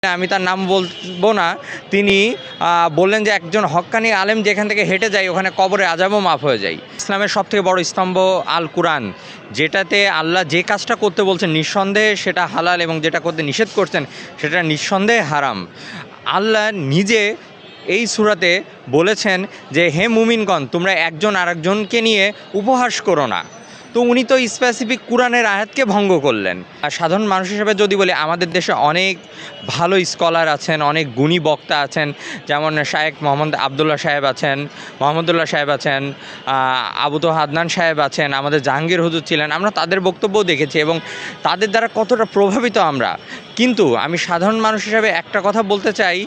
আমি তার নাম বলবো না। তিনি বললেন যে একজন হক্কানি আলেম যেখান থেকে হেঁটে যায় ওখানে কবরে আযাবও মাফ হয়ে যায়। ইসলামের সবথেকে বড় স্তম্ভ আল কুরআন, যেটাতে আল্লাহ যে কাজটা করতে বলছেন নিঃসন্দেহে সেটা হালাল এবং যেটা করতে নিষেধ করছেন সেটা নিঃসন্দেহে হারাম। আল্লাহ নিজে এই সূরাতে বলেছেন যে হে মুমিনগণ, তোমরা একজন আরেকজনকে নিয়ে উপহাস করো না। তো উনি তো স্পেসিফিক কুরআনের আয়াতকে ভঙ্গ করলেন। আর সাধারণ মানুষ হিসেবে যদি বলি, আমাদের দেশে অনেক ভালো স্কলার আছেন, অনেক গুণী বক্তা আছেন, যেমন শায়েখ মোহাম্মদ আবদুল্লাহ সাহেব আছেন, মোহাম্মদুল্লাহ সাহেব আছেন, আবু তো হাদনান সাহেব আছেন, আমাদের জাহাঙ্গীর হুজুর ছিলেন। আমরা তাদের বক্তব্যও দেখেছি এবং তাদের দ্বারা কতটা প্রভাবিত আমরা। কিন্তু আমি সাধারণ মানুষ হিসাবে একটা কথা বলতে চাই,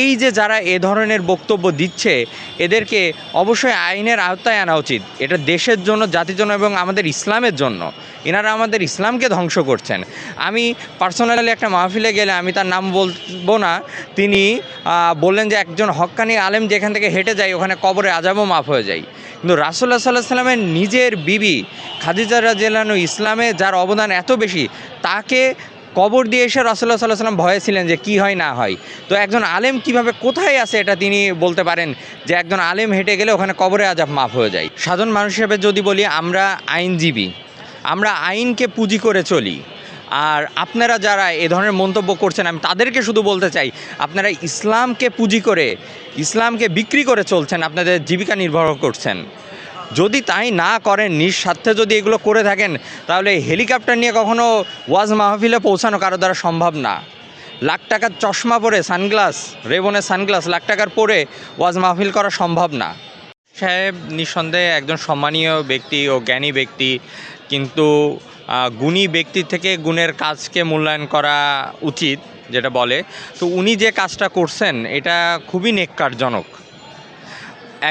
এই যে যারা এ ধরনের বক্তব্য দিচ্ছে এদেরকে অবশ্যই আইনের আওতায় আনা উচিত। এটা দেশের জন্য, জাতির জন্য এবং আমাদের ইসলামের জন্য। এনারা আমাদের ইসলামকে ধ্বংস করছেন। আমি পার্সোনালি একটা মাহফিলে গেলে, আমি তার নাম বলবো না, তিনি বললেন যে একজন হক্কানি আলেম যেখান থেকে হেঁটে যায় ওখানে কবরে আযাবও মাফ হয়ে যায়। কিন্তু রাসূলুল্লাহ সাল্লাল্লাহু আলাইহি ওয়াসাল্লামের নিজের বিবি খাদিজা রাদিয়াল্লাহু আনহা ইসলামে যার অবদান এত বেশি, তাকে কবর দিয়ে এসে রাসূলুল্লাহ সাল্লাল্লাহু আলাইহি ওয়াসাল্লাম ভয়ে ছিলেন যে কী হয় না হয়। তো একজন আলেম কিভাবে কোথায় আছে এটা তিনি বলতে পারেন যে একজন আলেম হেঁটে গেলে ওখানে কবরে আযাব মাফ হয়ে যায়। সাধারণ মানুষ হিসেবে যদি বলি, আমরা আইনজীবী, আমরা আইনকে পুঁজি করে চলি। আর আপনারা যারা এ ধরনের মন্তব্য করছেন, আমি তাদেরকে শুধু বলতে চাই, আপনারা ইসলামকে পুঁজি করে, ইসলামকে বিক্রি করে চলছেন, আপনাদের জীবিকা নির্ভর করছেন। যদি তাই না করেন, নিঃস্বার্থে যদি এগুলো করে থাকেন, তাহলে হেলিকপ্টার নিয়ে কখনো ওয়াজ মাহফিলে পৌঁছানো কারো দ্বারা সম্ভব না। লাখ টাকার চশমা পরে, সানগ্লাস, রেবনের সানগ্লাস লাখ টাকার পরে ওয়াজ মাহফিল করা সম্ভব না। সাহেব নিঃসন্দেহে একজন সম্মানীয় ব্যক্তি ও জ্ঞানী ব্যক্তি, কিন্তু গুণী ব্যক্তির থেকে গুণের কাজকে মূল্যায়ন করা উচিত, যেটা বলে। তো উনি যে কাজটা করছেন এটা খুবই নেক্কারজনক।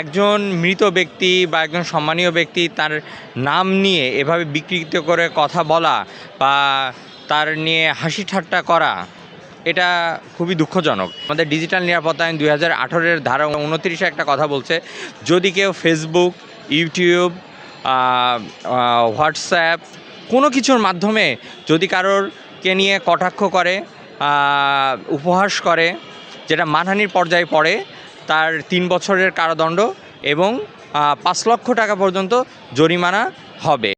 একজন মৃত ব্যক্তি বা একজন সম্মানীয় ব্যক্তি তার নাম নিয়ে এভাবে বিকৃত করে কথা বলা বা তার নিয়ে হাসি ঠাট্টা করা, এটা খুবই দুঃখজনক। আমাদের ডিজিটাল নিরাপত্তা আইন 2018-এর ধারা 29-এ একটা কথা বলছে, যদি কেউ ফেসবুক, ইউটিউব, হোয়াটসঅ্যাপ কোনো কিছুর মাধ্যমে যদি কারোরকে নিয়ে কটাক্ষ করে, উপহাস করে, যেটা মানহানির পর্যায়ে পড়ে, তার 3 বছরের কারাদণ্ড এবং 5 লক্ষ টাকা পর্যন্ত জরিমানা হবে।